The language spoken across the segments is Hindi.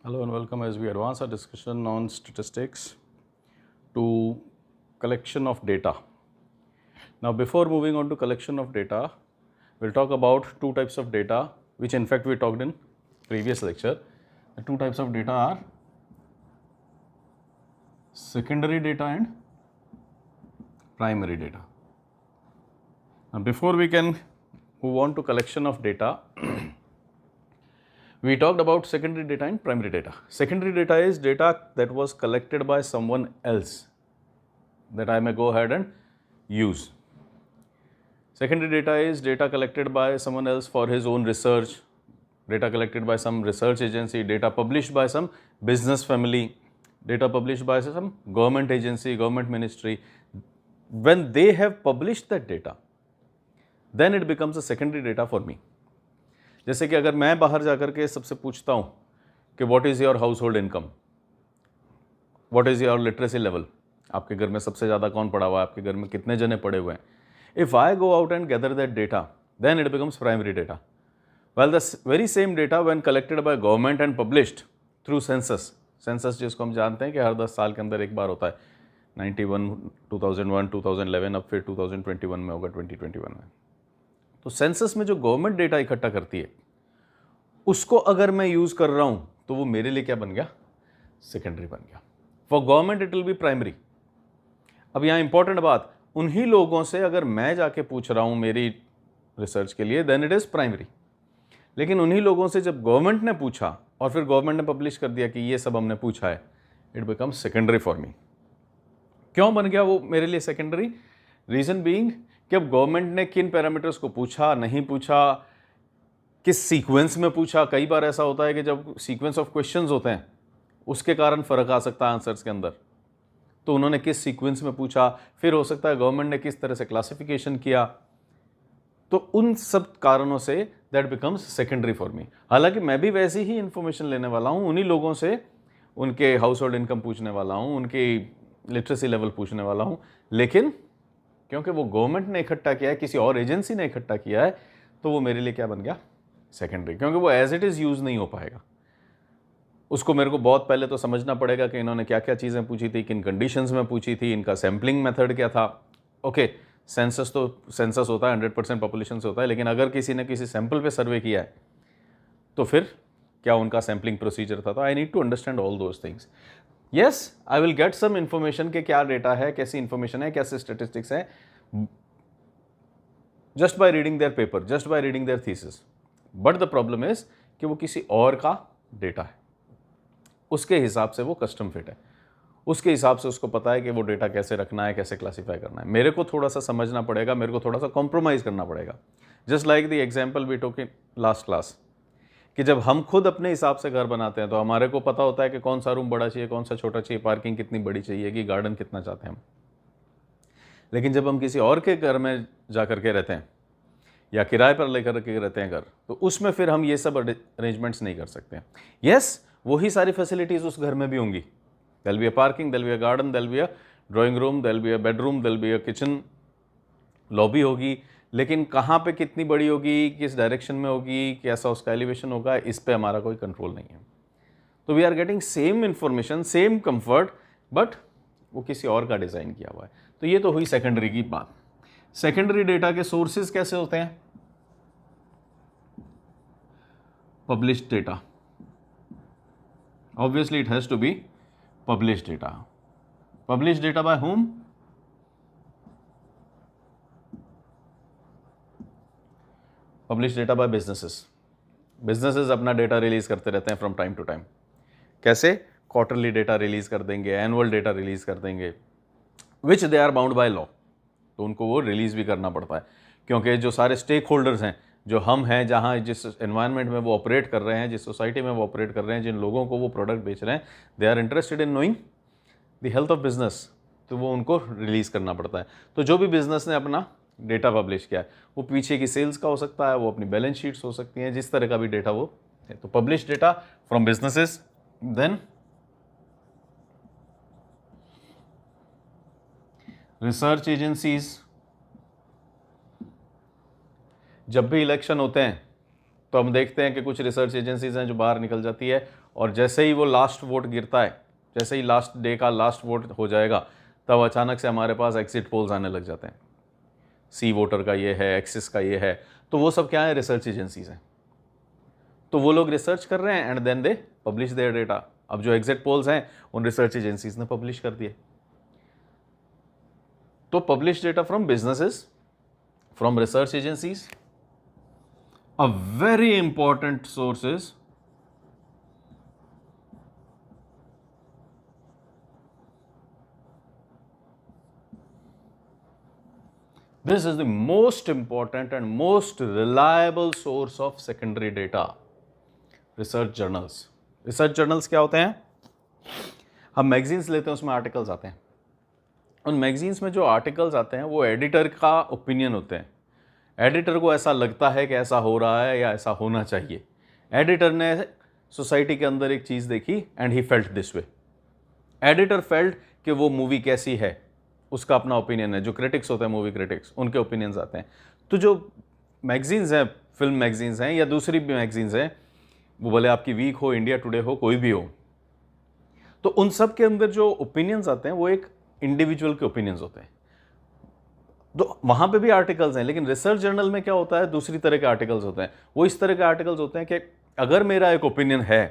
Hello and welcome as we advance our discussion on statistics to collection of data. Now before moving on to collection of data, we'll talk about two types of data which in fact we talked in previous lecture. The two types of data are secondary data and primary data. Now before we can move on to collection of data, we talked about secondary data and primary data. Secondary data is data that was collected by someone else that I may go ahead and use. Secondary data is data collected by someone else for his own research, data collected by some research agency, data published by some business family, data published by some government agency, government ministry. When they have published that data, then it becomes a secondary data for me. जैसे कि अगर मैं बाहर जाकर के सबसे पूछता हूँ कि what is your house hold income, what is your literacy level, आपके घर में सबसे ज़्यादा कौन पढ़ा हुआ है, आपके घर में कितने जने पढ़े हुए हैं. If I go out and gather that data, then it becomes primary data. Well the very same data when collected by government and published through census. Census जिसको हम जानते हैं कि हर 10 साल के अंदर एक बार होता है. 91, 2001, 2011, अब फिर 2021 में होगा, 2021 में. तो सेंसस में जो गवर्नमेंट डेटा इकट्ठा करती है उसको अगर मैं यूज़ कर रहा हूँ तो वो मेरे लिए क्या बन गया? सेकेंडरी बन गया. For government it will be primary. अब यहाँ इंपॉर्टेंट बात, उन्हीं लोगों से अगर मैं जाके पूछ रहा हूँ मेरी रिसर्च के लिए, देन इट इज़ प्राइमरी. लेकिन उन्हीं लोगों से जब गवर्नमेंट ने पूछा और फिर गवर्नमेंट ने पब्लिश कर दिया कि ये सब हमने पूछा है, it becomes secondary for me. क्यों बन गया वो मेरे लिए सेकेंडरी? रीज़न बीइंग कि अब गवर्नमेंट ने किन पैरामीटर्स को पूछा, नहीं पूछा, किस सीक्वेंस में पूछा. कई बार ऐसा होता है कि जब सीक्वेंस ऑफ क्वेश्चंस होते हैं उसके कारण फ़र्क आ सकता है आंसर्स के अंदर. तो उन्होंने किस सीक्वेंस में पूछा, फिर हो सकता है गवर्नमेंट ने किस तरह से क्लासिफिकेशन किया. तो उन सब कारणों say that becomes secondary for me. हालांकि मैं भी वैसी ही इन्फॉर्मेशन लेने वाला हूँ, उन्हीं लोगों से उनके हाउस होल्ड इनकम पूछने वाला हूँ, उनकी लिटरेसी लेवल पूछने वाला हूँ. लेकिन क्योंकि वो गवर्नमेंट ने इकट्ठा किया है, किसी और एजेंसी ने इकट्ठा किया है, तो वो मेरे लिए क्या बन गया? सेकेंडरी. क्योंकि वो एज इट इज़ यूज़ नहीं हो पाएगा. उसको मेरे को बहुत पहले तो समझना पड़ेगा कि इन्होंने क्या क्या चीज़ें पूछी थी, किन कंडीशंस में पूछी थी, इनका सैम्पलिंग मेथड क्या था. ओके, सेंसस तो सेंसस होता है, 100% पॉपुलेशन से होता है, लेकिन अगर किसी ने किसी सैंपल पे सर्वे किया है तो फिर क्या उनका सैम्पलिंग प्रोसीजर था. तो I need to understand all those things. Yes, I will get some information कि क्या डेटा है, कैसी इन्फॉर्मेशन है, कैसे स्टेटिस्टिक्स है, just by reading their paper, just by reading their thesis. But the problem is कि वो किसी और का डेटा है, उसके हिसाब से वो कस्टम फिट है, उसके हिसाब से उसको पता है कि वो डेटा कैसे रखना है, कैसे क्लासीफाई करना है. मेरे को थोड़ा सा समझना पड़ेगा, मेरे को थोड़ा सा कॉम्प्रोमाइज़ करना पड़ेगा. Just like the example we talk in last class, कि जब हम खुद अपने हिसाब से घर बनाते हैं तो हमारे को पता होता है कि कौन सा रूम बड़ा चाहिए, कौन सा छोटा चाहिए, पार्किंग कितनी बड़ी चाहिए, कि गार्डन कितना चाहते हैं हम. लेकिन जब हम किसी और के घर में जा कर के रहते हैं या किराए पर लेकर के रहते हैं घर, तो उसमें फिर हम ये सब अरेंजमेंट्स नहीं कर सकते हैं. यस, वही सारी फैसिलिटीज़ उस घर में भी होंगी. There be a parking, there be a garden, there be a drawing room, there be a bedroom, there be a kitchen, lobby होगी. लेकिन कहाँ पे कितनी बड़ी होगी, किस डायरेक्शन में होगी, कैसा उसका एलिवेशन होगा, इस पे हमारा कोई कंट्रोल नहीं है. तो we are getting same information, same comfort, but वो किसी और का डिज़ाइन किया हुआ है. तो ये तो हुई सेकेंडरी की बात. सेकेंडरी डेटा के सोर्सेज कैसे होते हैं? Published data. Obviously it has to be published data. Published data by whom? Publish data by businesses. Businesses अपना डेटा रिलीज करते रहते हैं फ्रॉम टाइम टू टाइम. कैसे? क्वार्टरली डेटा रिलीज कर देंगे, एनुअल डेटा रिलीज कर देंगे, which they are bound by law. तो उनको वो रिलीज भी करना पड़ता है, क्योंकि जो सारे स्टेक होल्डर्स हैं, जो हम हैं, जहाँ जिस एनवायरनमेंट में वो ऑपरेट कर रहे हैं, जिस सोसाइटी में वो ऑपरेट कर रहे हैं, जिन लोगों को वो प्रोडक्ट बेच रहे हैं, they are interested in knowing the health of business. तो वो उनको रिलीज करना पड़ता है. तो जो भी बिजनेस ने अपना डेटा पब्लिश किया है, वो पीछे की सेल्स का हो सकता है, वो अपनी बैलेंस शीट्स हो सकती हैं, जिस तरह का भी डेटा वो है. तो publish data from businesses. Then research agencies. जब भी इलेक्शन होते हैं तो हम देखते हैं कि कुछ रिसर्च एजेंसीज हैं जो बाहर निकल जाती है और जैसे ही वो लास्ट वोट गिरता है, जैसे ही लास्ट डे का लास्ट वोट हो जाएगा, तब अचानक से हमारे पास एग्जिट पोल्स आने लग जाते हैं, सी वोटर का ये है, एक्सिस का ये है। तो वो सब क्या है, रिसर्च एजेंसीज हैं। तो वो लोग रिसर्च कर रहे हैं and then they publish their data. अब जो एग्जिट पोल्स हैं उन रिसर्च एजेंसीज ने पब्लिश कर दिए। तो publish data from businesses, from research agencies. A very important source is this is the most important and most reliable source of secondary data, research journals. research journals क्या होते हैं? हम मैगजीन्स लेते हैं, उसमें आर्टिकल्स आते हैं। उन मैगजीन्स में जो आर्टिकल्स आते हैं वो एडिटर का ओपिनियन होते हैं। एडिटर को ऐसा लगता है कि ऐसा हो रहा है या ऐसा होना चाहिए। एडिटर ने सोसाइटी के अंदर एक चीज़ देखी and he felt this way. Editor felt कि वो मूवी कैसी है, उसका अपना ओपिनियन है। जो क्रिटिक्स होते हैं, मूवी क्रिटिक्स, उनके ओपिनियंस आते हैं। तो जो मैगजीन्स हैं, फिल्म मैगजीन्स हैं या दूसरी भी मैगजीन्स हैं, वो भले आपकी वीक हो, इंडिया टुडे हो, कोई भी हो, तो उन सब के अंदर जो ओपिनियंस आते हैं वो एक इंडिविजुअल के ओपिनियंस होते हैं। तो वहाँ पे भी आर्टिकल्स हैं, लेकिन रिसर्च जर्नल में क्या होता है, दूसरी तरह के आर्टिकल्स होते हैं। वो इस तरह के आर्टिकल्स होते हैं कि अगर मेरा एक ओपिनियन है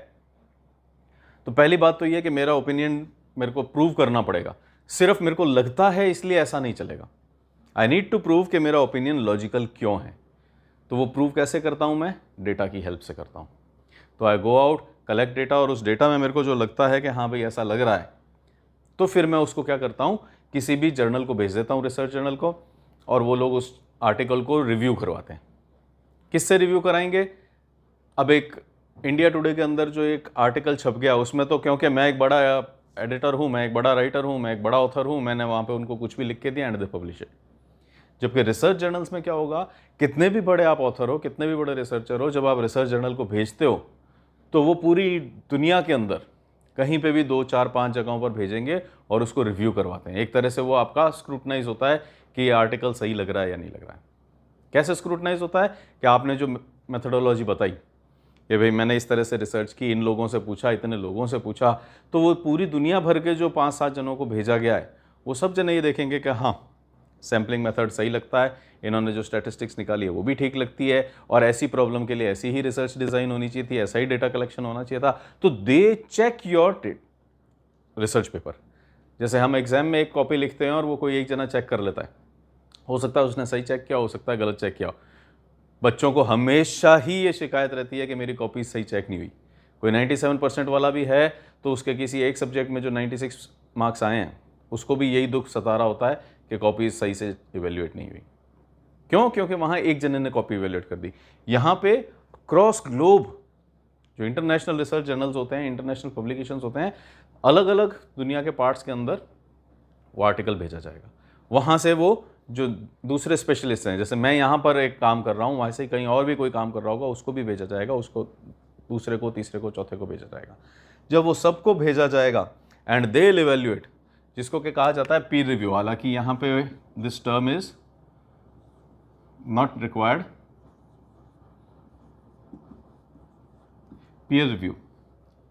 तो पहली बात तो ये है कि मेरा ओपिनियन मेरे को प्रूव करना पड़ेगा। सिर्फ मेरे को लगता है इसलिए ऐसा नहीं चलेगा। आई नीड टू प्रूव कि मेरा ओपिनियन लॉजिकल क्यों है। तो वो प्रूव कैसे करता हूँ मैं? डेटा की हेल्प से करता हूँ। तो आई गो आउट, कलेक्ट डेटा, और उस डेटा में मेरे को जो लगता है कि हाँ भाई ऐसा लग रहा है, तो फिर मैं उसको क्या करता हूँ, किसी भी जर्नल को भेज देता हूँ, रिसर्च जर्नल को, और वो लोग उस आर्टिकल को रिव्यू करवाते हैं। किससे रिव्यू कराएंगे? अब एक इंडिया टुडे के अंदर जो एक आर्टिकल छप गया, उसमें तो क्योंकि मैं एक बड़ा एडिटर हूँ, मैं एक बड़ा राइटर हूँ, मैं एक बड़ा ऑथर हूँ, मैंने वहाँ पे उनको कुछ भी लिख के दिया एंड दे पब्लिश इट। जबकि रिसर्च जर्नल्स में क्या होगा, कितने भी बड़े आप ऑथर हो, कितने भी बड़े रिसर्चर हो, जब आप रिसर्च जर्नल को भेजते हो तो वो पूरी दुनिया के अंदर कहीं पे भी 2, 4, 5 जगहों पर भेजेंगे और उसको रिव्यू करवाते हैं। एक तरह से वो आपका स्क्रूटनाइज होता है कि ये आर्टिकल सही लग रहा है या नहीं लग रहा है। कैसे स्क्रूटनाइज होता है कि आपने जो मेथडोलॉजी बताई कि भाई मैंने इस तरह से रिसर्च की, इन लोगों से पूछा, इतने लोगों से पूछा, तो वो पूरी दुनिया भर के जो 5-7 जनों को भेजा गया है, वो सब जने ये देखेंगे कि हाँ सैम्पलिंग मेथड सही लगता है, इन्होंने जो स्टैटिस्टिक्स निकाली है वो भी ठीक लगती है, और ऐसी प्रॉब्लम के लिए ऐसी ही रिसर्च डिज़ाइन होनी चाहिए थी, ऐसा ही डेटा कलेक्शन होना चाहिए था। तो दे चेक योर रिसर्च पेपर। जैसे हम एग्जाम में एक कॉपी लिखते हैं और वो कोई एक जना चेक कर लेता है, हो सकता है उसने सही चेक किया, हो सकता है गलत चेक किया। बच्चों को हमेशा ही ये शिकायत रहती है कि मेरी कॉपी सही चेक नहीं हुई। कोई 97% वाला भी है तो उसके किसी एक सब्जेक्ट में जो 96 मार्क्स आए हैं, उसको भी यही दुख सता रहा होता है कि कॉपी सही से इवेल्युएट नहीं हुई। क्यों? क्योंकि वहाँ एक जने ने कॉपी इवेल्युएट कर दी। यहाँ पे क्रॉस ग्लोब जो इंटरनेशनल रिसर्च जर्नल्स होते हैं, इंटरनेशनल पब्लिकेशंस होते हैं, अलग अलग दुनिया के पार्ट्स के अंदर वो आर्टिकल भेजा जाएगा। वहाँ से वो जो दूसरे स्पेशलिस्ट हैं, जैसे मैं यहाँ पर एक काम कर रहा हूँ, वहाँ से कहीं और भी कोई काम कर रहा होगा, उसको भी भेजा जाएगा, उसको दूसरे को, तीसरे को, चौथे को भेजा जाएगा। जब वो सबको भेजा जाएगा एंड दे विल इवैल्यूएट, जिसको कि कहा जाता है पीर रिव्यू। हालांकि यहाँ पे this term is not required, peer review.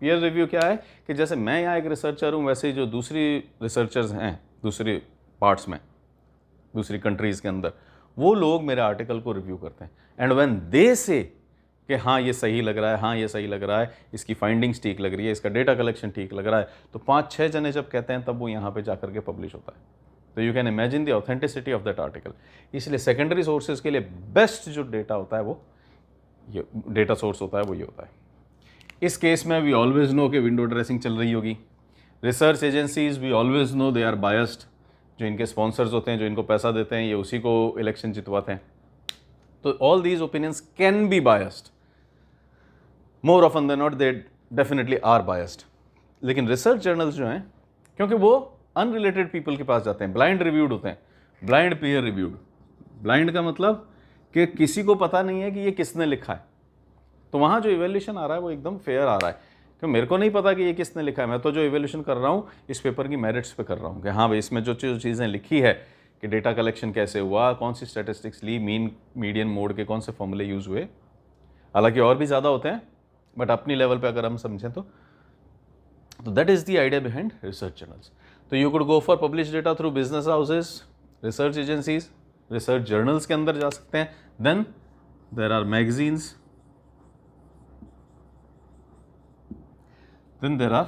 Peer review क्या है कि जैसे मैं यहाँ एक रिसर्चर हूँ, वैसे ही जो दूसरी रिसर्चर्स हैं दूसरी पार्ट्स में, दूसरी कंट्रीज़ के अंदर, वो लोग मेरे आर्टिकल को रिव्यू करते हैं। एंड व्हेन दे से कि हाँ ये सही लग रहा है, हाँ ये सही लग रहा है, इसकी फाइंडिंग्स ठीक लग रही है, इसका डेटा कलेक्शन ठीक लग रहा है, तो 5-6 जने जब कहते हैं तब वो यहाँ पे जाकर के पब्लिश होता है। तो you can imagine the authenticity of that article. इसलिए सेकेंडरी सोर्सेज के लिए बेस्ट जो डेटा होता है, वो ये डेटा सोर्स होता है, वो ये होता है। इस केस में वी ऑलवेज नो कि विंडो ड्रेसिंग चल रही होगी। Research agencies we always know they are biased. जो इनके स्पॉन्सर्स होते हैं, जो इनको पैसा देते हैं, ये उसी को इलेक्शन जितवाते हैं। तो all these opinions can be biased, more often than not they definitely are biased. लेकिन रिसर्च जर्नल्स जो हैं, क्योंकि वो अनरिलेटेड पीपल के पास जाते हैं, ब्लाइंड रिव्यूड होते हैं, ब्लाइंड पीयर रिव्यूड। ब्लाइंड का मतलब कि किसी को पता नहीं है कि ये किसने लिखा है, तो वहाँ जो इवैल्यूएशन आ रहा है वो एकदम फेयर आ रहा है। क्यों? मेरे को नहीं पता कि ये किसने लिखा है, मैं तो जो इवैल्यूएशन कर रहा हूँ इस पेपर की मेरिट्स पे कर रहा हूँ कि हाँ भाई इसमें जो चीज़ें लिखी है कि डेटा कलेक्शन कैसे हुआ, कौन सी स्टैटिस्टिक्स ली, मीन, मीडियन, मोड के कौन से फॉर्मूले यूज़ हुए। हालांकि और भी ज़्यादा होते हैं, बट अपनी लेवल पे अगर हम समझें तो that is the idea behind research journals. तो you could go for publish data through business houses, research agencies, research journals के अंदर जा सकते हैं. Then there are magazines, then there are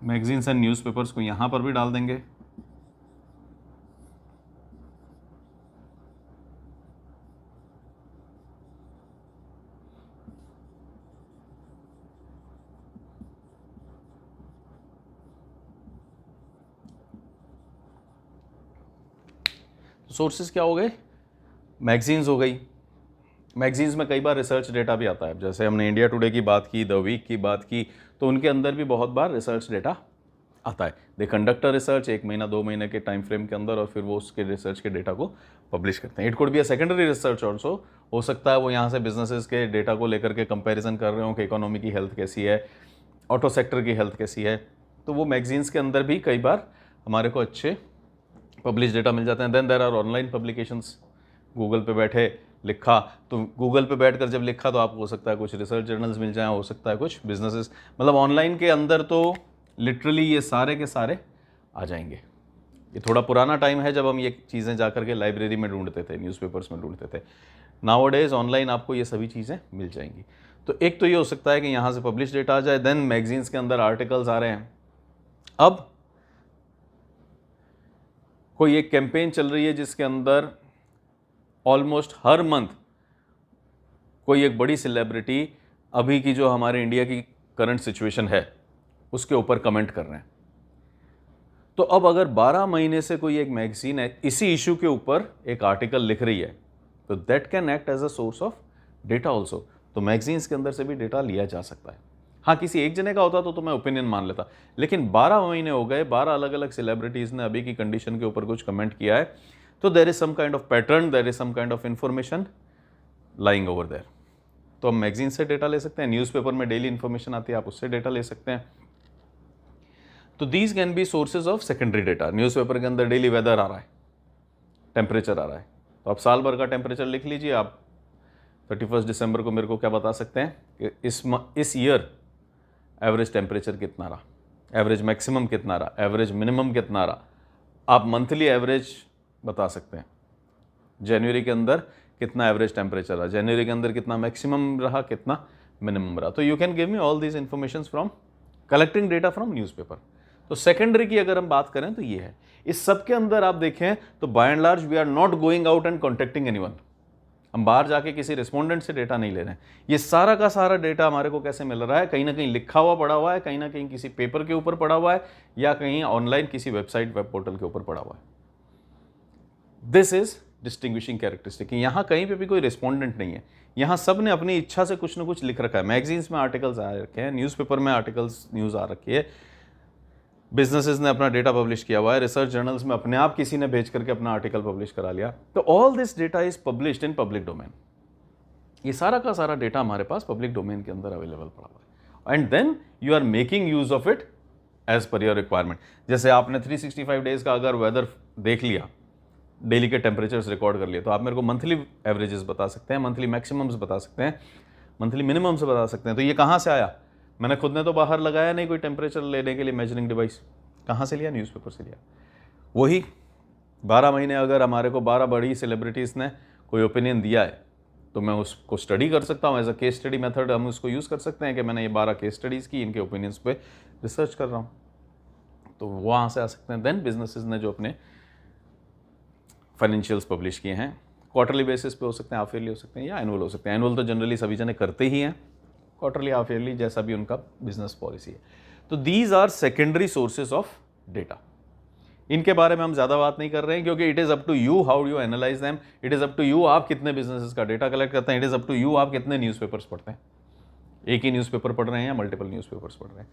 magazines and newspapers को यहां पर भी डाल देंगे. सोर्सेज क्या हो गए? मैगजीन्स हो गई. मैगजीन्स में कई बार रिसर्च डेटा भी आता है. जैसे हमने इंडिया टुडे की बात की, द वीक की बात की, तो उनके अंदर भी बहुत बार रिसर्च डेटा आता है. दे कंडक्ट रिसर्च 1 महीना 2 महीने के टाइम फ्रेम के अंदर और फिर वो उसके रिसर्च के डेटा को पब्लिश करते हैं. It could be a secondary research also. हो सकता है वो यहाँ से बिजनेसेस के डेटा को लेकर के कंपैरिजन कर रहे हो कि इकोनॉमी की हेल्थ कैसी है, ऑटो सेक्टर की हेल्थ कैसी है. तो वो मैगजीन्स के अंदर भी कई बार हमारे को अच्छे पब्लिश डेटा मिल जाते हैं. Then there are online publications. Google पे बैठे लिखा, तो गूगल पे बैठकर जब लिखा तो आपको हो सकता है कुछ रिसर्च जर्नल्स मिल जाएं, हो सकता है कुछ बिजनेसेस, मतलब ऑनलाइन के अंदर तो लिटरली ये सारे के सारे आ जाएंगे. ये थोड़ा पुराना टाइम है जब हम ये चीज़ें जा करके लाइब्रेरी में ढूंढते थे, न्यूज़पेपर्स में ढूंढते थे. नाउअडेज ऑनलाइन आपको ये सभी चीज़ें मिल जाएंगी. तो एक तो ये हो सकता है कि यहाँ से पब्लिश डेटा आ जाए. देन मैगजीन्स के अंदर आर्टिकल्स आ रहे हैं. अब कोई एक कैंपेन चल रही है जिसके अंदर ऑलमोस्ट हर मंथ कोई एक बड़ी सेलिब्रिटी अभी की जो हमारे इंडिया की करंट सिचुएशन है उसके ऊपर कमेंट कर रहे हैं. तो अब अगर 12 महीने से कोई एक मैगजीन है इसी इशू के ऊपर एक आर्टिकल लिख रही है, तो that can act as a source of data also. तो मैगजीन्स के अंदर से भी डेटा लिया जा सकता है. हाँ, किसी एक जने का होता तो मैं ओपिनियन मान लेता, लेकिन 12 महीने हो गए, 12 अलग अलग सेलिब्रिटीज़ ने अभी की कंडीशन के ऊपर कुछ कमेंट किया है, तो there is some kind of pattern, there is some kind of information lying over there. तो हम मैगजीन से डेटा ले सकते हैं. न्यूज़पेपर में डेली इंफॉर्मेशन आती है, आप उससे डेटा ले सकते हैं. तो these can be sources of secondary data. Newspaper के अंदर डेली वेदर आ रहा है, टेम्परेचर आ रहा है, तो आप साल भर का टेम्परेचर लिख लीजिए. आप 31 दिसंबर को मेरे को क्या बता सकते हैं कि इस ईयर एवरेज टेम्परेचर कितना रहा, एवरेज मैक्सिमम कितना रहा, एवरेज मिनिमम कितना रहा. आप मंथली एवरेज बता सकते हैं. जनवरी के अंदर कितना एवरेज टेम्परेचर रहा, जनवरी के अंदर कितना मैक्सिमम रहा, कितना मिनिमम रहा. तो you can give me all these information from collecting data from newspaper. तो सेकेंडरी की अगर हम बात करें तो ये है. इस सब के अंदर आप देखें तो by and large we are not going out and contacting anyone. हम बाहर जाके किसी रिस्पोंडेंट से डेटा नहीं ले रहे हैं. ये सारा का सारा डेटा हमारे को कैसे मिल रहा है? कहीं ना कहीं लिखा हुआ पड़ा हुआ है, कहीं ना कहीं किसी पेपर के ऊपर पड़ा हुआ है, या कहीं ऑनलाइन किसी वेबसाइट वेब पोर्टल के ऊपर पड़ा हुआ है. This is distinguishing characteristic. यहाँ कहीं पे भी कोई रिस्पोंडेंट नहीं है. यहाँ सब ने अपनी इच्छा से कुछ ना कुछ लिख रखा है. मैगजीन्स में आर्टिकल्स आ रखे हैं, न्यूज़पेपर में आर्टिकल्स न्यूज़ आ रखी है, बिजनेसेस ने अपना डेटा पब्लिश किया हुआ है, रिसर्च जर्नल्स में अपने आप किसी ने भेज करके अपना आर्टिकल पब्लिश करा लिया. तो all this data is published in public domain. ये सारा का सारा डेटा हमारे पास पब्लिक डोमेन के अंदर अवेलेबल पड़ा हुआ है. And then you are making use of it as per your requirement. जैसे आपने 365 डेज का अगर वेदर देख लिया, डेली के टेम्परेचर्स रिकॉर्ड कर लिए, तो आप मेरे को मंथली एवरेजेस बता सकते हैं, मंथली मैक्सिमम्स बता सकते हैं, मंथली मिनिमम्स बता सकते हैं. तो ये कहाँ से आया? मैंने खुद ने तो बाहर लगाया नहीं कोई टेम्परेचर लेने के लिए मेजरिंग डिवाइस. कहाँ से लिया? न्यूज़पेपर से लिया. वही 12 महीने अगर हमारे को 12 बड़ी सेलिब्रिटीज़ ने कोई ओपिनियन दिया है, तो मैं उसको स्टडी कर सकता हूँ. As a case study method हम उसको यूज़ कर सकते हैं कि मैंने ये 12 केस स्टडीज़ की, इनके ओपिनियंस पे रिसर्च कर रहा हूँ. तो वहाँ से आ सकते हैं. देन बिजनेसेस ने जो अपने फाइनेंशियल्स पब्लिश किए हैं, क्वार्टरली बेसिस पे हो सकते हैं, हाफ ईयरली हो सकते हैं, या एनुअल हो सकते हैं. एनुअल तो जनरली सभी जने करते ही हैं, क्वार्टरली हाफ ईयरली जैसा भी उनका बिजनेस पॉलिसी है. तो these are secondary sources of data. इनके बारे में हम ज़्यादा बात नहीं कर रहे हैं क्योंकि it is up to you how you analyse them. It is up to you आप कितने बिजनेसेस का डेटा कलेक्ट करते हैं. It is up to you आप कितने न्यूज़पेपर्स पढ़ते हैं. एक ही न्यूज़पेपर पढ़ रहे हैं या मल्टीपल न्यूज़पेपर्स पढ़ रहे हैं.